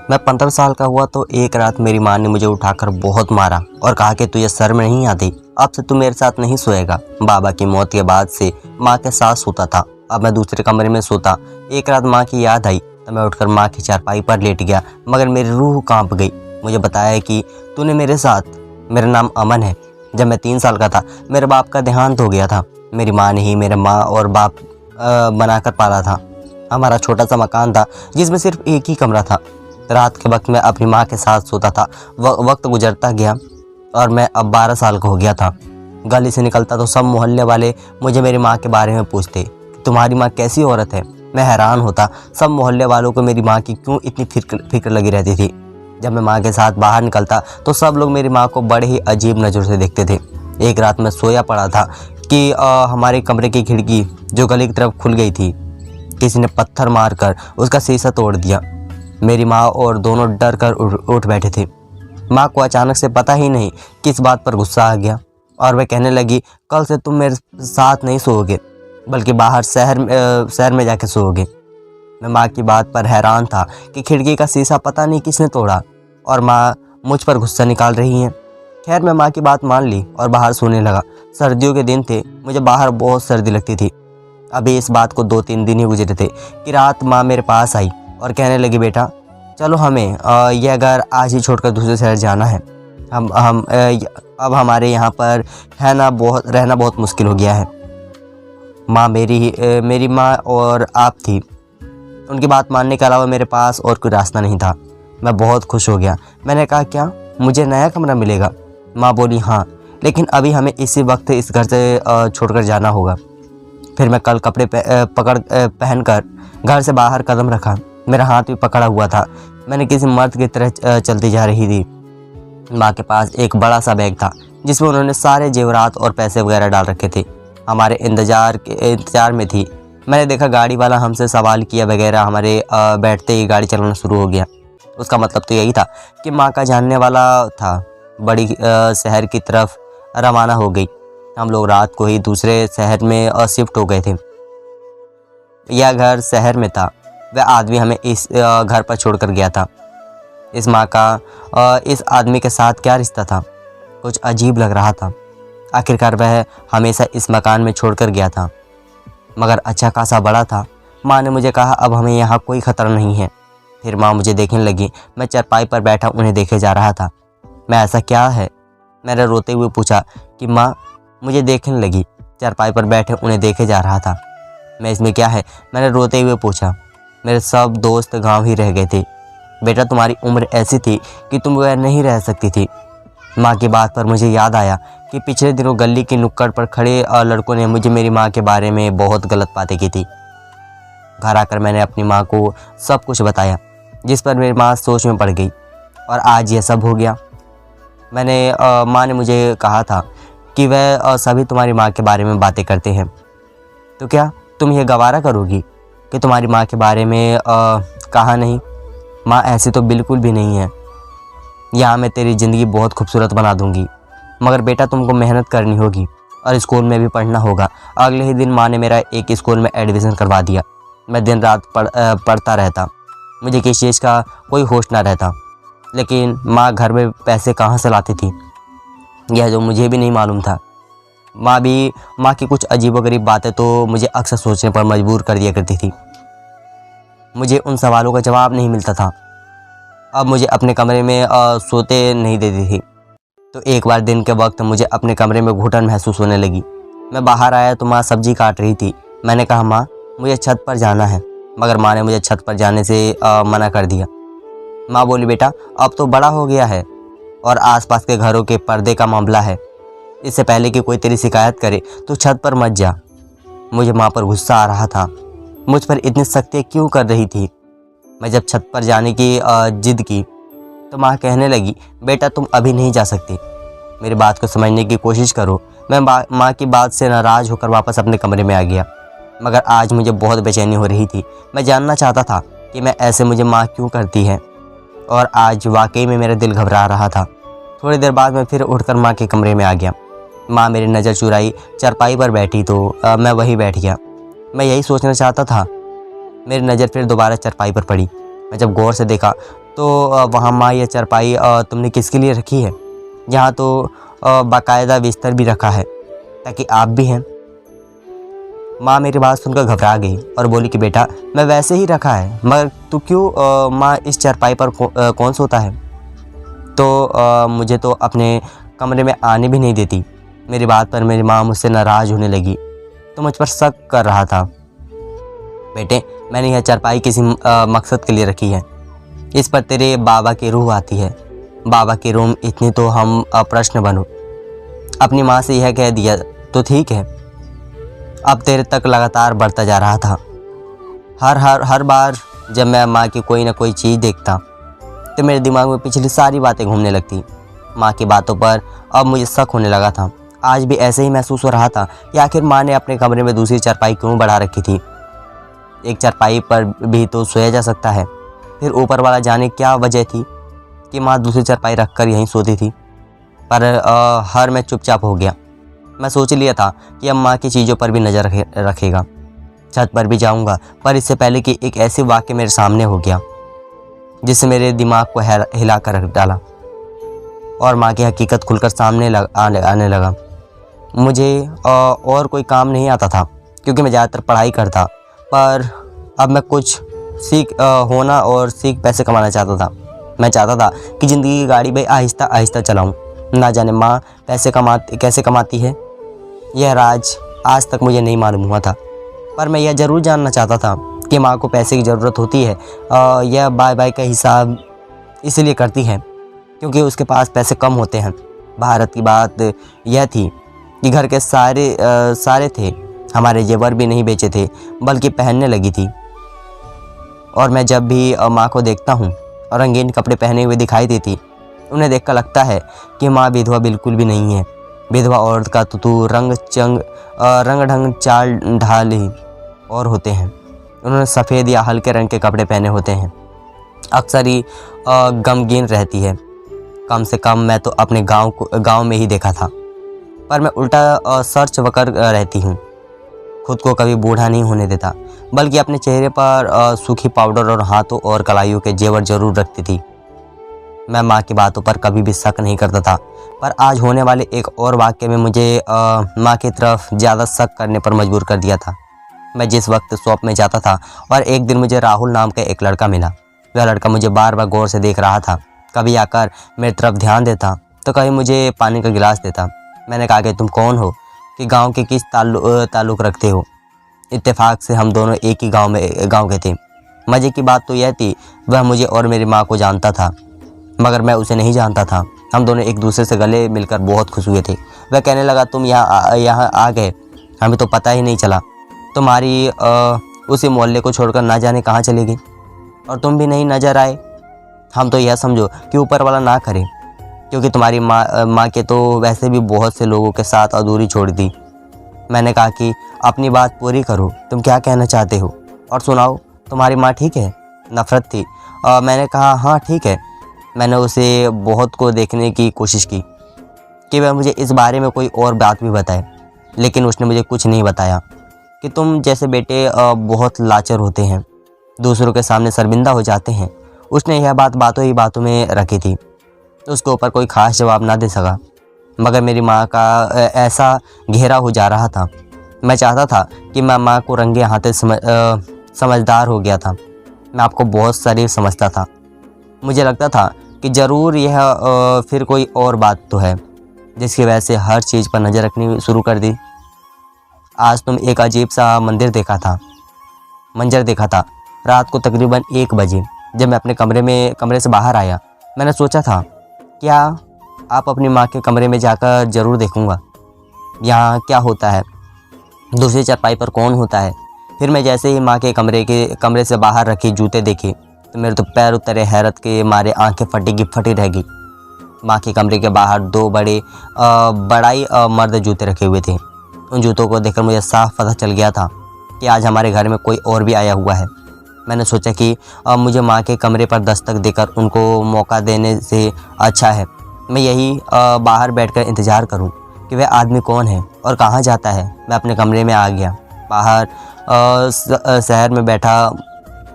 मैं 15 साल का हुआ तो एक रात मेरी माँ ने मुझे उठाकर बहुत मारा और कहा कि तुझे शर्म नहीं आती, अब से तू मेरे साथ नहीं सोएगा। बाबा की मौत के बाद से माँ के साथ सोता था, अब मैं दूसरे कमरे में सोता। एक रात माँ की याद आई तो मैं उठकर माँ की चारपाई पर लेट गया, मगर मेरी रूह कांप गई। मुझे बताया कि तूने मेरे साथ, मेरा नाम अमन है। जब मैं 3 साल का था मेरे बाप का देहांत हो गया था। मेरी माँ ने ही मेरे माँ और बाप बनाकर पाला था। हमारा छोटा सा मकान था जिसमें सिर्फ एक ही कमरा था। रात के वक्त मैं अपनी माँ के साथ सोता था। वक्त गुजरता गया और मैं अब 12 साल का हो गया था। गली से निकलता तो सब मोहल्ले वाले मुझे मेरी माँ के बारे में पूछते, तुम्हारी माँ कैसी औरत है। मैं हैरान होता, सब मोहल्ले वालों को मेरी माँ की क्यों इतनी फिक्र लगी रहती थी। जब मैं माँ के साथ बाहर निकलता तो सब लोग मेरी माँ को बड़े ही अजीब नज़र से देखते थे। एक रात मैं सोया पड़ा था कि हमारे कमरे की खिड़की जो गली की तरफ खुल गई थी। किसी ने पत्थर मारकर उसका शीशा तोड़ दिया। मेरी माँ और दोनों डर कर उठ बैठे थे। माँ को अचानक से पता ही नहीं किस बात पर गुस्सा आ गया और वह कहने लगी, कल से तुम मेरे साथ नहीं सोओगे बल्कि बाहर शहर में जाके सोओगे। मैं माँ की बात पर हैरान था कि खिड़की का शीशा पता नहीं किसने तोड़ा और माँ मुझ पर गुस्सा निकाल रही हैं। खैर मैं माँ की बात मान ली और बाहर सोने लगा। सर्दियों के दिन थे, मुझे बाहर बहुत सर्दी लगती थी। अभी इस बात को 2-3 दिन ही गुजरे थे कि रात माँ मेरे पास आई और कहने लगी, बेटा चलो हमें यह घर आज ही छोड़कर दूसरे शहर जाना है। हम अब हमारे यहाँ पर रहना बहुत मुश्किल हो गया है। माँ मेरी माँ और आप थी। उनकी बात मानने के अलावा मेरे पास और कोई रास्ता नहीं था। मैं बहुत खुश हो गया। मैंने कहा, क्या मुझे नया कमरा मिलेगा? माँ बोली, हाँ, लेकिन अभी हमें इसी वक्त इस घर से छोड़कर जाना होगा। फिर मैं कल कपड़े पहनकर घर से बाहर कदम रखा। मेरा हाथ भी पकड़ा हुआ था। मैंने किसी मर्द की तरह चलती जा रही थी। माँ के पास एक बड़ा सा बैग था जिसमें उन्होंने सारे जेवरात और पैसे वगैरह डाल रखे थे। हमारे इंतज़ार में थी। मैंने देखा गाड़ी वाला हमसे सवाल किया वगैरह। हमारे बैठते ही गाड़ी चलाना शुरू हो गया। उसका मतलब तो यही था कि माँ का जानने वाला था। बड़ी शहर की तरफ रवाना हो गई। हम लोग रात को ही दूसरे शहर में शिफ्ट हो गए थे। यह घर शहर में था। वह आदमी हमें इस घर पर छोड़कर गया था। इस माँ का इस आदमी के साथ क्या रिश्ता था? कुछ अजीब लग रहा था। आखिरकार वह हमेशा इस मकान में छोड़कर गया था, मगर अच्छा खासा बड़ा था। माँ ने मुझे कहा, अब हमें यहाँ कोई ख़तरा नहीं है। फिर माँ मुझे देखने लगी। मैं चारपाई पर बैठा उन्हें देखे जा रहा था। मैं ऐसा क्या है? मैंने रोते हुए पूछा कि माँ मुझे देखने लगी। चारपाई पर बैठे उन्हें देखे जा रहा था। मैं इसमें क्या है? मैंने रोते हुए पूछा। मेरे सब दोस्त गांव ही रह गए थे। बेटा तुम्हारी उम्र ऐसी थी कि तुम वह नहीं रह सकती थी। माँ की बात पर मुझे याद आया कि पिछले दिनों गली की नुक्कड़ पर खड़े लड़कों ने मुझे मेरी माँ के बारे में बहुत गलत बातें की थी। घर आकर मैंने अपनी माँ को सब कुछ बताया, जिस पर मेरी माँ सोच में पड़ गई और आज यह सब हो गया। माँ ने मुझे कहा था कि वह सभी तुम्हारी माँ के बारे में बातें करते हैं, तो क्या तुम यह गवारा करोगी कि तुम्हारी माँ के बारे में कहा नहीं? माँ ऐसी तो बिल्कुल भी नहीं है। यहाँ मैं तेरी ज़िंदगी बहुत खूबसूरत बना दूँगी, मगर बेटा तुमको मेहनत करनी होगी और स्कूल में भी पढ़ना होगा। अगले ही दिन माँ ने मेरा एक स्कूल में एडमिशन करवा दिया। मैं दिन रात पढ़ता रहता। मुझे किसी चीज़ का कोई होश ना रहता। लेकिन माँ घर में पैसे कहाँ से लाती थी, यह जो मुझे भी नहीं मालूम था। माँ की कुछ अजीबोगरीब बातें तो मुझे अक्सर सोचने पर मजबूर कर दिया करती थी। मुझे उन सवालों का जवाब नहीं मिलता था। अब मुझे अपने कमरे में सोते नहीं देती थी। तो एक बार दिन के वक्त मुझे अपने कमरे में घुटन महसूस होने लगी। मैं बाहर आया तो माँ सब्जी काट रही थी। मैंने कहा, माँ मुझे छत पर जाना है, मगर माँ ने मुझे छत पर जाने से मना कर दिया। माँ बोली, बेटा अब तो बड़ा हो गया है और आसपास के घरों के पर्दे का मामला है। इससे पहले कि कोई तेरी शिकायत करे तो छत पर मत जा। मुझे माँ पर गुस्सा आ रहा था। मुझ पर इतनी सख्ती क्यों कर रही थी? मैं जब छत पर जाने की जिद की तो माँ कहने लगी, बेटा तुम अभी नहीं जा सकती। मेरी बात को समझने की कोशिश करो। मैं माँ की बात से नाराज़ होकर वापस अपने कमरे में आ गया, मगर आज मुझे बहुत बेचैनी हो रही थी। मैं जानना चाहता था कि मैं ऐसे मुझे माँ क्यों करती है, और आज वाकई में मेरा दिल घबरा रहा था। थोड़ी देर बाद मैं फिर उठकर माँ के कमरे में आ गया। माँ मेरी नज़र चुराई चारपाई पर बैठी तो मैं वहीं बैठ गया। मैं यही सोचना चाहता था। मेरी नज़र फिर दोबारा चारपाई पर पड़ी। मैं जब गौर से देखा वहाँ माँ ये चारपाई तुमने किसके लिए रखी है? यहाँ तो बाकायदा बिस्तर भी रखा है ताकि आप भी हैं। माँ मेरी बात सुनकर घबरा गई और बोली कि बेटा मैं वैसे ही रखा है, मगर तू क्यों माँ इस चारपाई पर कौन सोता है? तो मुझे तो अपने कमरे में आने भी नहीं देती। मेरी बात पर मेरी माँ मुझसे नाराज़ होने लगी तो मुझ पर शक कर रहा था। बेटे मैंने यह चारपाई किसी मकसद के लिए रखी है। इस पर तेरे बाबा की रूह आती है। बाबा की रूह इतनी तो हम प्रश्न बनो। अपनी माँ से यह कह दिया तो ठीक है। अब तेरे तक लगातार बढ़ता जा रहा था। हर बार जब मैं माँ की कोई ना कोई चीज़ देखता तो मेरे दिमाग में पिछली सारी बातें घूमने लगती। माँ की बातों पर अब मुझे शक होने लगा था। आज भी ऐसे ही महसूस हो रहा था कि आखिर माँ ने अपने कमरे में दूसरी चारपाई क्यों बढ़ा रखी थी। एक चारपाई पर भी तो सोया जा सकता है। फिर ऊपर वाला जाने क्या वजह थी कि माँ दूसरी चारपाई रखकर यहीं सोती थी। पर हर मैं चुपचाप हो गया। मैं सोच लिया था कि अब माँ की चीज़ों पर भी नज़र रखेगा। छत पर भी जाऊंगा, पर इससे पहले कि एक ऐसी वाक़या मेरे सामने हो गया जिससे मेरे दिमाग को हिला कर रख डाला और माँ की हकीकत खुलकर सामने आने लगा। मुझे और कोई काम नहीं आता था क्योंकि मैं ज़्यादातर पढ़ाई करता, पर अब मैं कुछ होना और सीख पैसे कमाना चाहता था। मैं चाहता था कि ज़िंदगी की गाड़ी भाई आहिस्ता आहिस्ता चलाऊं। ना जाने माँ पैसे कैसे कमाती है, यह राज आज तक मुझे नहीं मालूम हुआ था। पर मैं यह ज़रूर जानना चाहता था कि माँ को पैसे की ज़रूरत होती है। यह बाय का हिसाब इसलिए करती है क्योंकि उसके पास पैसे कम होते हैं। भारत की बात यह थी कि घर के सारे थे। हमारे जेवर भी नहीं बेचे थे बल्कि पहनने लगी थी। और मैं जब भी माँ को देखता हूँ और रंगीन कपड़े पहने हुए दिखाई देती, उन्हें देखकर लगता है कि माँ विधवा बिल्कुल भी नहीं है। विधवा औरत का तो रंग ढंग चाल ढाल ही और होते हैं। उन्होंने सफ़ेद या हल्के रंग के कपड़े पहने होते हैं। अक्सर ही गमगीन रहती है। कम से कम मैं तो अपने गांव में ही देखा था। पर मैं उल्टा सर्च वकर रहती हूँ। खुद को कभी बूढ़ा नहीं होने देता, बल्कि अपने चेहरे पर सूखी पाउडर और हाथों और कलाइयों के जेवर जरूर रखती थी। मैं माँ की बातों पर कभी भी शक नहीं करता था, पर आज होने वाले एक और वाक़ये में मुझे माँ की तरफ ज़्यादा शक करने पर मजबूर कर दिया था। मैं जिस वक्त शॉप में जाता था और एक दिन मुझे राहुल नाम का एक लड़का मिला। वह लड़का मुझे बार बार गौर से देख रहा था। कभी आकर मेरी तरफ ध्यान देता तो कभी मुझे पानी का गिलास देता। मैंने कहा कि तुम कौन हो, कि गांव के किस ताल्लुक़ रखते हो। इत्तेफाक से हम दोनों एक ही गांव के थे। मज़े की बात तो यह थी वह मुझे और मेरी माँ को जानता था, मगर मैं उसे नहीं जानता था। हम दोनों एक दूसरे से गले मिलकर बहुत खुश हुए थे। वह कहने लगा तुम यहाँ आ गए, हमें तो पता ही नहीं चला। तुम्हारी उसी मोहल्ले को छोड़कर ना जाने कहाँ चली गई और तुम भी नहीं नज़र आए। हम तो यह समझो कि ऊपर वाला ना करे, क्योंकि तुम्हारी माँ के तो वैसे भी बहुत से लोगों के साथ अधूरी छोड़ दी। मैंने कहा कि अपनी बात पूरी करो, तुम क्या कहना चाहते हो और सुनाओ। तुम्हारी माँ ठीक है? नफ़रत थी। मैंने कहा हाँ ठीक है। मैंने उसे बहुत को देखने की कोशिश की कि वह मुझे इस बारे में कोई और बात भी बताए, लेकिन उसने मुझे कुछ नहीं बताया। कि तुम जैसे बेटे बहुत लाचार होते हैं, दूसरों के सामने शर्मिंदा हो जाते हैं। उसने यह बात बातों ही बातों में रखी थी। उसके ऊपर कोई ख़ास जवाब ना दे सका, मगर मेरी माँ का ऐसा घेरा हो जा रहा था। मैं चाहता था कि मैं माँ को रंगे हाथे समझदार हो गया था। मैं आपको बहुत शरीफ समझता था। मुझे लगता था कि ज़रूर यह फिर कोई और बात तो है जिसकी वजह से हर चीज़ पर नज़र रखनी शुरू कर दी। आज तुम एक अजीब सा मंजर देखा था। रात को तकरीबन 1 बजे जब मैं अपने कमरे से बाहर आया, मैंने सोचा था क्या आप अपनी माँ के कमरे में जाकर ज़रूर देखूँगा यहाँ क्या होता है, दूसरी चारपाई पर कौन होता है। फिर मैं जैसे ही माँ के कमरे से बाहर रखे जूते देखे तो मेरे तो पैर उतरे। हैरत के मारे आंखें फटी रह गई। माँ के कमरे के बाहर 2 बड़ाई मर्द जूते रखे हुए थे। उन जूतों को देखकर मुझे साफ पता चल गया था कि आज हमारे घर में कोई और भी आया हुआ है। मैंने सोचा कि मुझे माँ के कमरे पर दस्तक देकर उनको मौका देने से अच्छा है मैं यही बाहर बैठकर इंतज़ार करूं कि वह आदमी कौन है और कहाँ जाता है। मैं अपने कमरे में आ गया। बाहर शहर में बैठा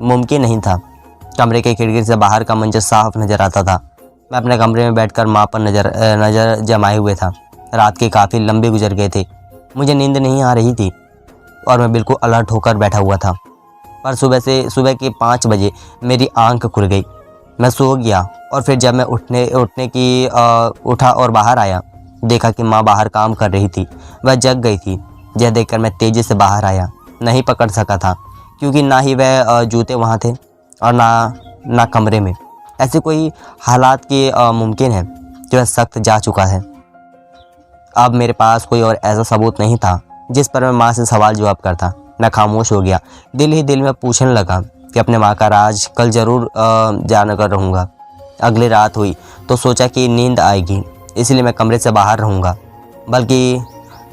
मुमकिन नहीं था कमरे की खिड़की से बाहर का मंजर साफ नज़र आता था। मैं अपने कमरे में बैठकर माँ पर नज़र जमाए हुए था। रात के काफ़ी लंबे गुजर गए थे। मुझे नींद नहीं आ रही थी और मैं बिल्कुल अलर्ट होकर बैठा हुआ था। पर सुबह के 5 बजे मेरी आंख खुल गई। मैं सो गया और फिर जब मैं उठा और बाहर आया, देखा कि माँ बाहर काम कर रही थी। वह जग गई थी। यह देखकर मैं तेज़ी से बाहर आया। नहीं पकड़ सका था क्योंकि ना ही वह जूते वहाँ थे और ना कमरे में। ऐसे कोई हालात के मुमकिन है कि वह सख्त जा चुका है। अब मेरे पास कोई और ऐसा सबूत नहीं था जिस पर मैं माँ से सवाल जवाब करता। मैं खामोश हो गया। दिल ही दिल में पूछने लगा कि अपने माँ का राज कल ज़रूर जानकर रहूँगा। अगली रात हुई तो सोचा कि नींद आएगी, इसलिए मैं कमरे से बाहर रहूँगा, बल्कि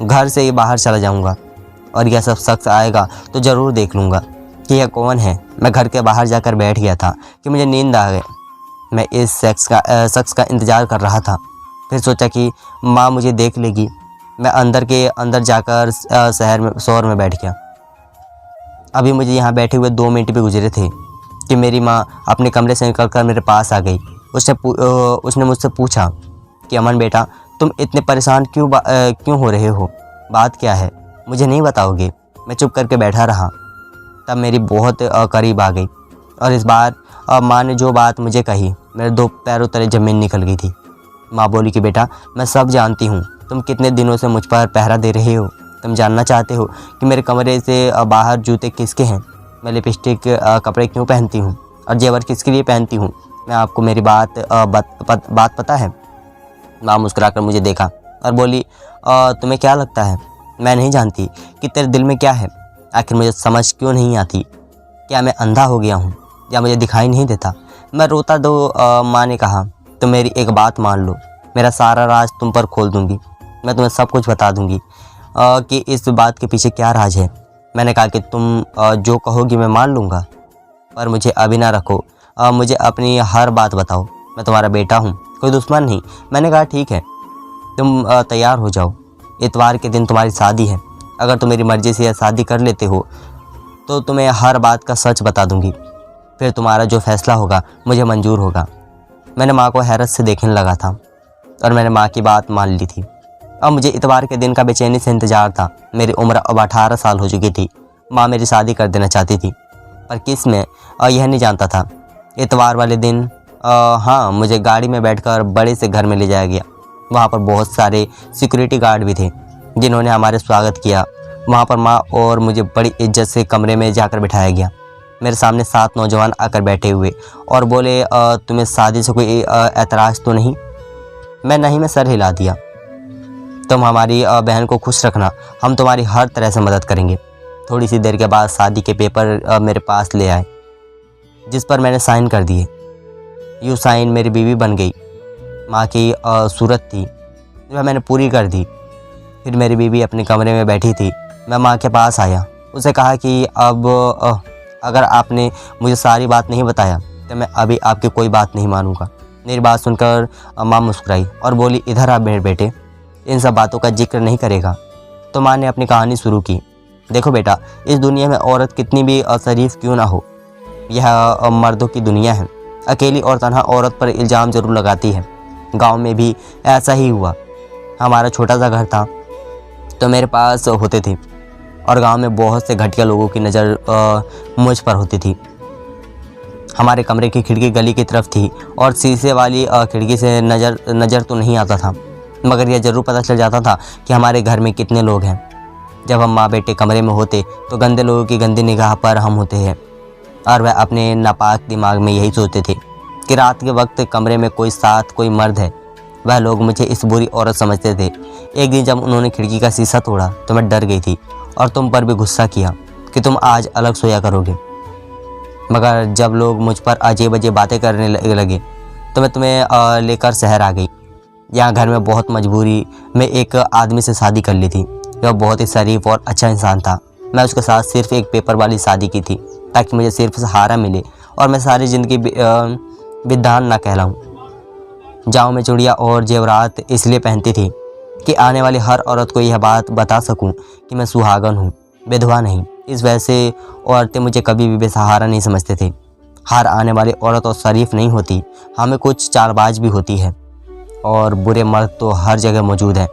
घर से ही बाहर चला जाऊँगा और यह सब शख्स आएगा तो ज़रूर देख लूँगा कि यह कौन है। मैं घर के बाहर जाकर बैठ गया था कि मुझे नींद आ गई। मैं इस शख्स का इंतज़ार कर रहा था। फिर सोचा कि माँ मुझे देख लेगी। मैं अंदर जाकर शोर में बैठ गया। अभी मुझे यहाँ बैठे हुए 2 मिनट भी गुजरे थे कि मेरी माँ अपने कमरे से निकलकर मेरे पास आ गई। उसने मुझसे पूछा कि अमन बेटा, तुम इतने परेशान क्यों हो रहे हो? बात क्या है? मुझे नहीं बताओगे? मैं चुप करके बैठा रहा। तब मेरी बहुत करीब आ गई और इस बार माँ ने जो बात मुझे कही, मेरे 2 पैरों तले ज़मीन निकल गई थी। माँ बोली कि बेटा, मैं सब जानती हूँ। तुम कितने दिनों से मुझ पर पहरा दे रहे हो। तुम जानना चाहते हो कि मेरे कमरे से बाहर जूते किसके हैं, मैं लिपस्टिक कपड़े क्यों पहनती हूँ और जेवर किसके लिए पहनती हूँ। मैं आपको मेरी बात पता है? माँ मुस्कुराकर मुझे देखा और बोली, तुम्हें क्या लगता है मैं नहीं जानती कि तेरे दिल में क्या है? आखिर मुझे समझ क्यों नहीं आती? क्या मैं अंधा हो गया हूँ या मुझे दिखाई नहीं देता? मैं रोता माँ ने कहा, तुम मेरी एक बात मान लो, मेरा सारा राज तुम पर खोल दूँगी। मैं तुम्हें सब कुछ बता दूँगी कि इस बात के पीछे क्या राज है। मैंने कहा कि तुम जो कहोगी मैं मान लूँगा, पर मुझे अभी ना रखो। मुझे अपनी हर बात बताओ। मैं तुम्हारा बेटा हूँ, कोई दुश्मन नहीं। मैंने कहा ठीक है, तुम तैयार हो जाओ। इतवार के दिन तुम्हारी शादी है। अगर तुम मेरी मर्ज़ी से यह शादी कर लेते हो तो तुम्हें हर बात का सच बता दूँगी। फिर तुम्हारा जो फैसला होगा मुझे मंजूर होगा। मैंने माँ को हैरत से देखने लगा था और मैंने माँ की बात मान ली थी। अब मुझे इतवार के दिन का बेचैनी से इंतज़ार था। मेरी उम्र अब 18 साल हो चुकी थी। माँ मेरी शादी कर देना चाहती थी, पर किस में यह नहीं जानता था। इतवार वाले दिन हाँ, मुझे गाड़ी में बैठकर बड़े से घर में ले जाया गया। वहाँ पर बहुत सारे सिक्योरिटी गार्ड भी थे जिन्होंने हमारे स्वागत किया। वहाँ पर माँ और मुझे बड़ी इज्जत से कमरे में जाकर बिठाया गया। मेरे सामने 7 नौजवान आकर बैठे हुए और बोले, तुम्हें शादी से कोई एतराज़ तो नहीं? मैं सर हिला दिया। तुम हमारी बहन को खुश रखना, हम तुम्हारी हर तरह से मदद करेंगे। थोड़ी सी देर के बाद शादी के पेपर मेरे पास ले आए, जिस पर मैंने साइन कर दिए। यूँ साइन मेरी बीवी बन गई। माँ की सूरत थी, वह मैंने पूरी कर दी। फिर मेरी बीवी अपने कमरे में बैठी थी। मैं माँ के पास आया, उसे कहा कि अब अगर आपने मुझे सारी बात नहीं बताया तो मैं अभी आपकी कोई बात नहीं मानूंगा। मेरी बात सुनकर माँ मुस्कुराई और बोली, इधर आ मेरे बेटे, इन सब बातों का जिक्र नहीं करेगा। तो माँ ने अपनी कहानी शुरू की। देखो बेटा, इस दुनिया में औरत कितनी भी शरीफ क्यों ना हो, यह मर्दों की दुनिया है। अकेली और तन्हा औरत पर इल्ज़ाम ज़रूर लगाती है। गांव में भी ऐसा ही हुआ। हमारा छोटा सा घर था तो मेरे पास होते थे और गांव में बहुत से घटिया लोगों की नज़र मुझ पर होती थी। हमारे कमरे की खिड़की गली की तरफ थी और शीशे वाली खिड़की से नज़र तो नहीं आता था, मगर यह ज़रूर पता चल जाता था कि हमारे घर में कितने लोग हैं। जब हम माँ बेटे कमरे में होते तो गंदे लोगों की गंदी निगाह पर हम होते हैं और वह अपने नापाक दिमाग में यही सोचते थे कि रात के वक्त कमरे में कोई मर्द है। वह लोग मुझे इस बुरी औरत समझते थे। एक दिन जब उन्होंने खिड़की का शीशा तोड़ा तो मैं डर गई थी और तुम पर भी गुस्सा किया कि तुम आज अलग सोया करोगे। मगर जब लोग मुझ पर अजीब अजीब बातें करने लगे तो मैं तुम्हें लेकर शहर आ गई। यहाँ घर में बहुत मजबूरी में एक आदमी से शादी कर ली थी। वह बहुत ही शरीफ और अच्छा इंसान था। मैं उसके साथ सिर्फ एक पेपर वाली शादी की थी ताकि मुझे सिर्फ सहारा मिले और मैं सारी ज़िंदगी विद्वान ना कहलाऊँ। जाऊँ में चूड़ियाँ और जेवरात इसलिए पहनती थी कि आने वाली हर औरत को यह बात बता सकूं कि मैं सुहागन हूँ, विधवा नहीं। इस वजह से औरतें मुझे कभी भी बेसहारा नहीं समझते थे हार आने वाली औरत और शरीफ नहीं होती, हमें कुछ चालबाज भी होती है। और बुरे मर्द तो हर जगह मौजूद हैं,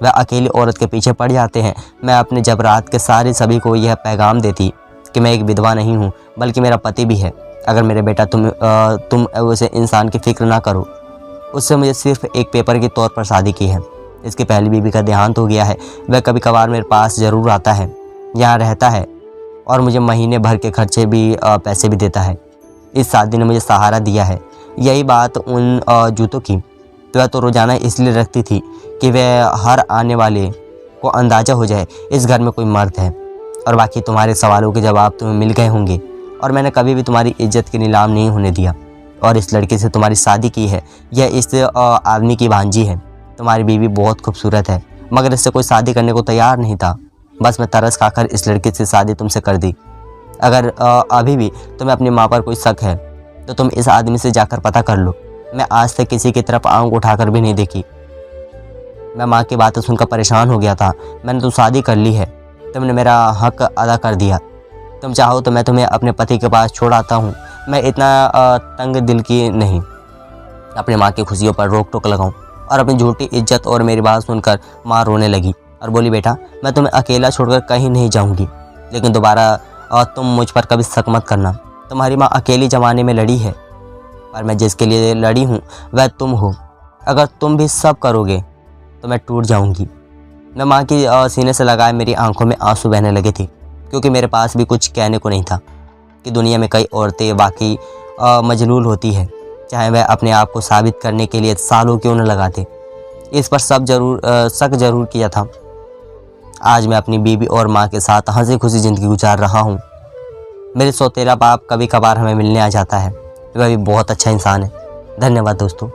वह अकेली औरत के पीछे पड़ जाते हैं। मैं अपने जबरात के सारे सभी को यह पैगाम देती कि मैं एक विधवा नहीं हूँ, बल्कि मेरा पति भी है। अगर मेरे बेटा तुम उसे इंसान की फ़िक्र ना करो। उससे मुझे सिर्फ एक पेपर के तौर पर शादी की है। इसकी पहली बीवी का देहांत हो गया है। वह कभी कभार मेरे पास ज़रूर आता है, यहाँ रहता है और मुझे महीने भर के खर्चे भी पैसे भी देता है। इस शादी ने मुझे सहारा दिया है। यही बात उन जूतों की, वह तो रोज़ाना इसलिए रखती थी कि वह हर आने वाले को अंदाज़ा हो जाए इस घर में कोई मर्द है। और बाकी तुम्हारे सवालों के जवाब तुम्हें मिल गए होंगे। और मैंने कभी भी तुम्हारी इज्जत की नीलाम नहीं होने दिया। और इस लड़के से तुम्हारी शादी की है, यह इस आदमी की भांजी है। तुम्हारी बीवी बहुत खूबसूरत है, मगर इससे कोई शादी करने को तैयार नहीं था। बस मैं तरस खाकर इस लड़की से शादी तुमसे कर दी। अगर अभी भी तुम्हें अपनी माँ पर कोई शक है तो तुम इस आदमी से जाकर पता कर लो। मैं आज तक किसी की तरफ आंख उठाकर भी नहीं देखी। मैं माँ की बातें सुनकर परेशान हो गया था। मैंने तो शादी कर ली है, तुमने मेरा हक अदा कर दिया। तुम चाहो तो मैं तुम्हें अपने पति के पास छोड़ आता हूँ। मैं इतना तंग दिल की नहीं अपनी माँ की खुशियों पर रोक टोक लगाऊं। और अपनी झूठी इज्जत और मेरी बात सुनकर माँ रोने लगी और बोली, बेटा मैं तुम्हें अकेला छोड़कर कहीं नहीं जाऊँगी, लेकिन दोबारा तुम मुझ पर कभी शक मत करना। तुम्हारी माँ अकेली ज़माने में लड़ी है, पर मैं जिसके लिए लड़ी हूँ वह तुम हो। अगर तुम भी सब करोगे तो मैं टूट जाऊँगी। मैं माँ की सीने से लगाए मेरी आंखों में आंसू बहने लगे थे, क्योंकि मेरे पास भी कुछ कहने को नहीं था कि दुनिया में कई औरतें वाकई मजलूल होती है, चाहे वह अपने आप को साबित करने के लिए सालों क्यों न लगाते। इस पर शक जरूर किया था। आज मैं अपनी बीवी और माँ के साथ हंसी खुशी ज़िंदगी गुजार रहा हूँ। मेरे सौतेला बाप कभी कभार हमें मिलने आ जाता है, वह भी बहुत अच्छा इंसान है। धन्यवाद दोस्तों।